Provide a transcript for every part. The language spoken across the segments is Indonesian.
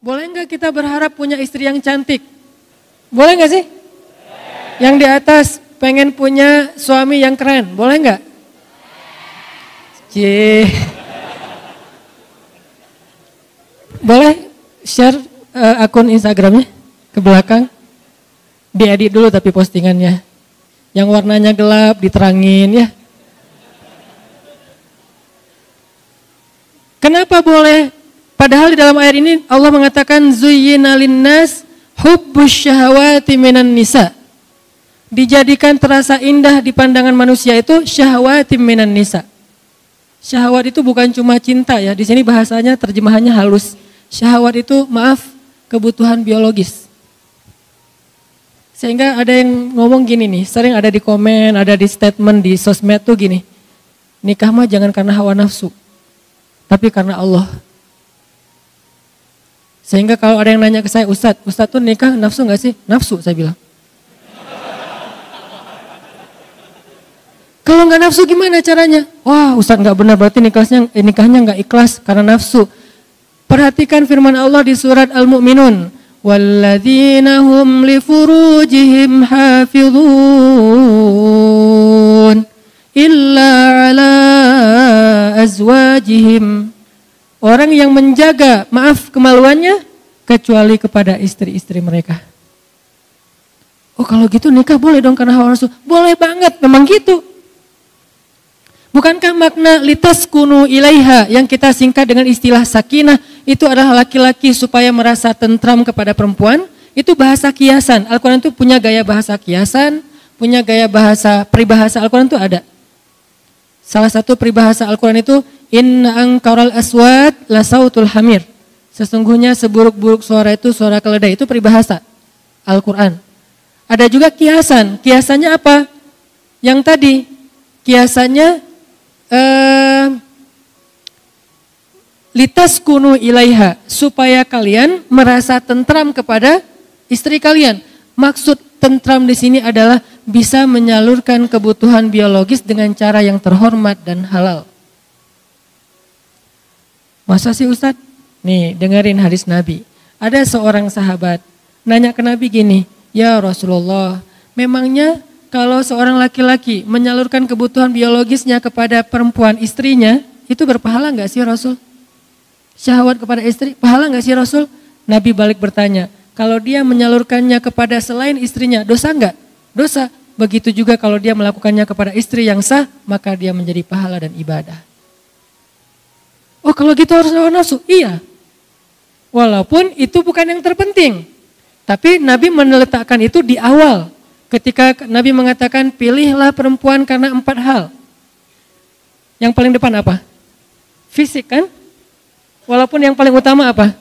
Boleh nggak kita berharap punya istri yang cantik? Boleh nggak sih? Yang di atas pengen punya suami yang keren, boleh nggak? Boleh share akun Instagramnya ke belakang? Diedit dulu tapi postingannya. Yang warnanya gelap diterangin ya. Kenapa boleh? Padahal di dalam ayat ini Allah mengatakan zuyyina linnas hubbus syahawati minan nisa. Dijadikan terasa indah di pandangan manusia itu syahawati minan nisa. Syahwat itu bukan cuma cinta ya. Di sini bahasanya terjemahannya halus. Syahwat itu kebutuhan biologis. Sehingga ada yang ngomong gini nih, sering ada di komen, ada di statement di sosmed tuh gini. Nikah mah jangan karena hawa nafsu, tapi karena Allah. Sehingga kalau ada yang nanya ke saya, Ustadz tuh nikah nafsu gak sih? Nafsu saya bilang. Kalau gak nafsu gimana caranya? Wah Ustadz gak benar, berarti nikahnya gak ikhlas karena nafsu. Perhatikan firman Allah di surat Al-Mu'minun. Walladzina hum li furujihim hafizun illa ala azwajihim. Orang yang menjaga, kemaluannya kecuali kepada istri-istri mereka. Oh kalau gitu nikah boleh dong karena hawa nafsu? Boleh banget, memang gitu. Bukankah makna litaskunu ilaiha yang kita singkat dengan istilah sakinah itu adalah laki-laki supaya merasa tentram kepada perempuan? Itu bahasa kiasan. Al-Quran itu punya gaya bahasa kiasan, punya gaya bahasa peribahasa Al-Quran itu ada. Salah satu peribahasa Al-Quran itu inna angkaral aswat la sautul hamir. Sesungguhnya seburuk-buruk suara itu suara keledai, itu peribahasa Al-Quran. Ada juga kiasan. Kiasannya apa? Yang tadi kiasannya litaskunu ilaiha, supaya kalian merasa tentram kepada istri kalian. Maksud tentram di sini adalah bisa menyalurkan kebutuhan biologis dengan cara yang terhormat dan halal. Masa sih Ustadz? Nih dengerin hadis Nabi. Ada seorang sahabat nanya ke Nabi gini, ya Rasulullah, memangnya kalau seorang laki-laki menyalurkan kebutuhan biologisnya kepada perempuan istrinya, itu berpahala enggak sih Rasul? Syahwat kepada istri, pahala enggak sih Rasul? Nabi balik bertanya, kalau dia menyalurkannya kepada selain istrinya, dosa enggak? Dosa. Begitu juga kalau dia melakukannya kepada istri yang sah, maka dia menjadi pahala dan ibadah. Oh kalau gitu harus hawa nafsu? Iya. Walaupun itu bukan yang terpenting. Tapi Nabi meletakkan itu di awal. Ketika Nabi mengatakan pilihlah perempuan karena 4 hal. Yang paling depan apa? Fisik kan? Walaupun yang paling utama apa?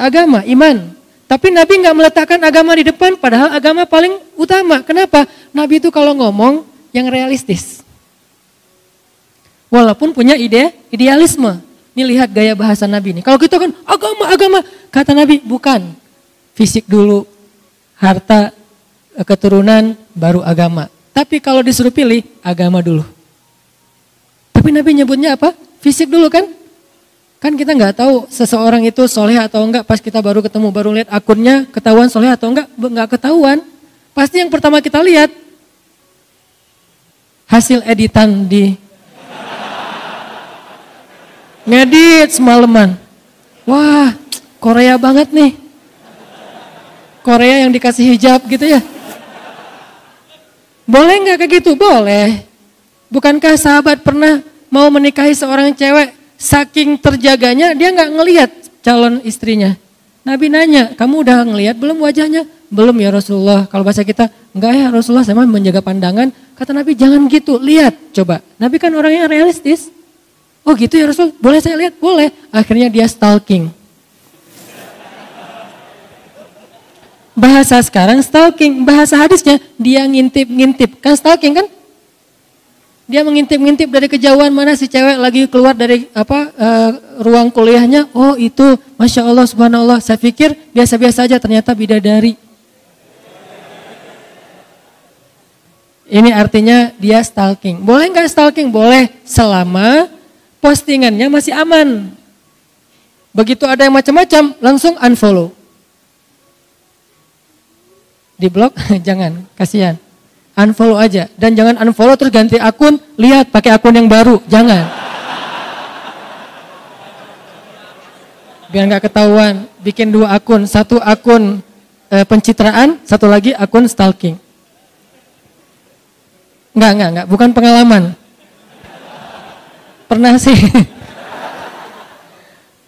Agama, iman. Tapi Nabi nggak meletakkan agama di depan padahal agama paling utama. Kenapa? Nabi itu kalau ngomong yang realistis. Walaupun punya idealisme. Ini lihat gaya bahasa Nabi ini. Kalau kita kan agama. Kata Nabi bukan. Fisik dulu, harta, keturunan, baru agama. Tapi kalau disuruh pilih, agama dulu. Tapi Nabi nyebutnya apa? Fisik dulu kan? Kan kita nggak tahu seseorang itu soleh atau enggak pas kita baru ketemu, baru lihat akunnya, ketahuan soleh atau enggak ketahuan. Pasti yang pertama kita lihat, hasil editan di ngedit semalaman. Wah, Korea banget nih. Korea yang dikasih hijab gitu ya. Boleh nggak kayak gitu? Boleh. Bukankah sahabat pernah mau menikahi seorang cewek, saking terjaganya dia nggak ngelihat calon istrinya. Nabi nanya, kamu udah ngelihat belum wajahnya? Belum ya Rasulullah. Kalau bahasa kita, enggak ya Rasulullah, saya mah menjaga pandangan. Kata Nabi, jangan gitu, lihat coba. Nabi kan orangnya realistis. Oh gitu ya Rasul, boleh saya lihat? Boleh. Akhirnya dia stalking. Bahasa sekarang stalking, bahasa hadisnya dia ngintip-ngintip. Kan stalking kan? Dia mengintip-ngintip dari kejauhan mana si cewek lagi keluar dari ruang kuliahnya. Oh itu, Masya Allah, Subhanallah. Saya pikir biasa-biasa aja, ternyata bidadari. Ini artinya dia stalking. Boleh nggak stalking? Boleh, selama postingannya masih aman. Begitu ada yang macam-macam, langsung unfollow. Di blok jangan, kasihan. Unfollow aja, dan jangan unfollow terus ganti akun, lihat pakai akun yang baru, jangan. Biar nggak ketahuan, bikin 2 akun, 1 akun pencitraan, 1 lagi akun stalking. Enggak, bukan pengalaman. Pernah sih.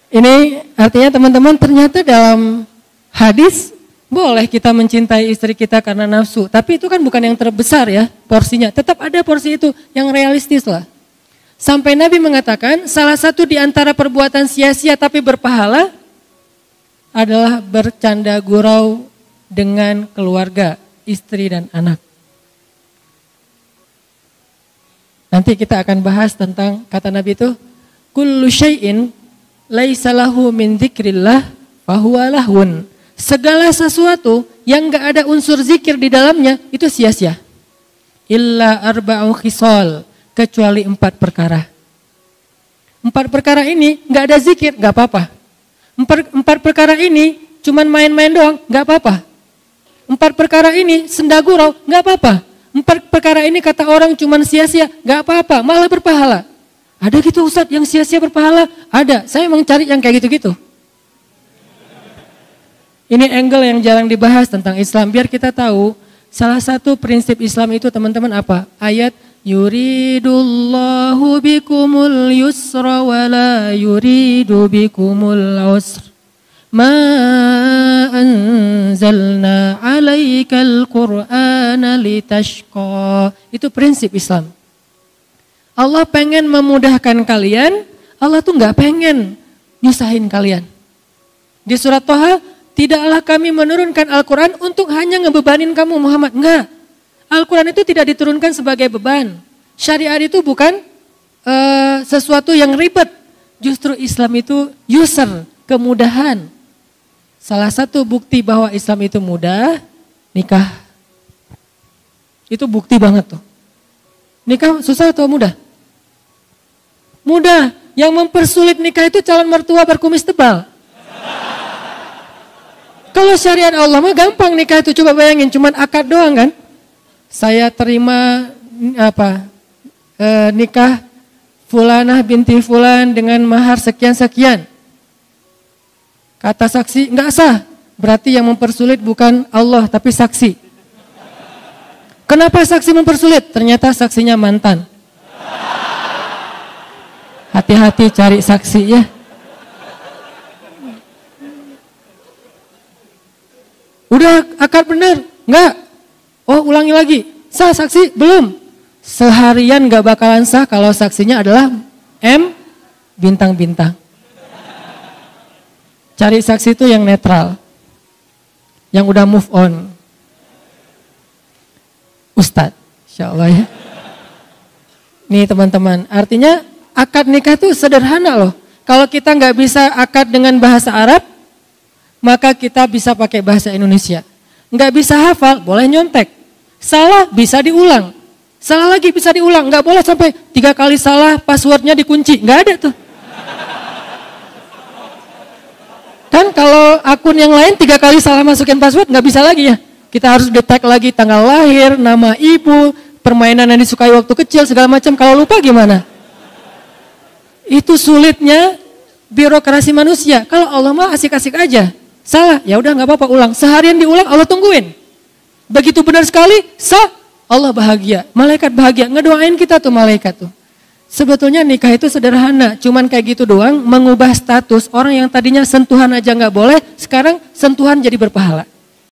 Ini artinya teman-teman, ternyata dalam hadis boleh kita mencintai istri kita karena nafsu. Tapi itu kan bukan yang terbesar ya porsinya. Tetap ada porsi itu yang realistis lah. Sampai Nabi mengatakan salah satu di antara perbuatan sia-sia tapi berpahala adalah bercanda gurau dengan keluarga, istri dan anak. Nanti kita akan bahas tentang kata Nabi itu, kullu syai'in laisa lahu min dzikrillah fahuwa lahun. Segala sesuatu yang enggak ada unsur zikir di dalamnya itu sia-sia. Illa arba'u khisal, kecuali 4 perkara. 4 perkara ini enggak ada zikir, enggak apa-apa. 4 perkara ini cuman main-main doang, enggak apa-apa. 4 perkara ini senda gurau, enggak apa-apa. 4 perkara ini kata orang cuman sia-sia, enggak apa-apa, malah berpahala. Ada gitu Ustadz yang sia-sia berpahala? Ada, saya emang cari yang kayak gitu-gitu. Ini angle yang jarang dibahas tentang Islam, biar kita tahu salah satu prinsip Islam itu teman-teman apa? Ayat yuridullahu bikumul yusra wa la yuridu bikumul usra. Ma anzalna alaikal qur'ana litashqa. Itu prinsip Islam. Allah pengen memudahkan kalian, Allah tuh gak pengen nyusahin kalian. Di surat Toha, tidaklah kami menurunkan Al-Quran untuk hanya ngebebanin kamu Muhammad. Enggak, Al-Quran itu tidak diturunkan sebagai beban. Syariat itu bukan sesuatu yang ribet. Justru Islam itu yusr, kemudahan. Salah satu bukti bahwa Islam itu mudah, nikah. Itu bukti banget tuh. Nikah susah atau mudah? Mudah. Yang mempersulit nikah itu calon mertua berkumis tebal. Kalau syariat Allah mah gampang nikah itu, coba bayangin, cuman akad doang kan. Saya terima nikah fulanah binti fulan dengan mahar sekian-sekian. Kata saksi enggak sah, berarti yang mempersulit bukan Allah tapi saksi. Kenapa saksi mempersulit? Ternyata saksinya mantan. Hati-hati cari saksi ya. Udah akad bener? Enggak. Oh ulangi lagi. Sah saksi? Belum. Seharian gak bakalan sah kalau saksinya adalah M bintang-bintang. Cari saksi itu yang netral. Yang udah move on. Ustadz, insya Allah ya. Nih teman-teman, artinya akad nikah itu sederhana loh. Kalau kita nggak bisa akad dengan bahasa Arab, maka kita bisa pakai bahasa Indonesia. Nggak bisa hafal, boleh nyontek. Salah bisa diulang. Salah lagi bisa diulang. Nggak boleh sampai 3 kali salah passwordnya dikunci. Nggak ada tuh. Kan kalau akun yang lain 3 kali salah masukin password nggak bisa lagi ya. Kita harus detek lagi tanggal lahir, nama ibu, permainan yang disukai waktu kecil, segala macam. Kalau lupa gimana? Itu sulitnya birokrasi manusia. Kalau Allah mah asik-asik aja. Salah, ya udah nggak apa-apa ulang. Seharian diulang Allah tungguin. Begitu benar sekali, sah, Allah bahagia. Malaikat bahagia, ngedoain kita tuh malaikat tuh. Sebetulnya nikah itu sederhana, cuman kayak gitu doang, mengubah status orang yang tadinya sentuhan aja nggak boleh, sekarang sentuhan jadi berpahala.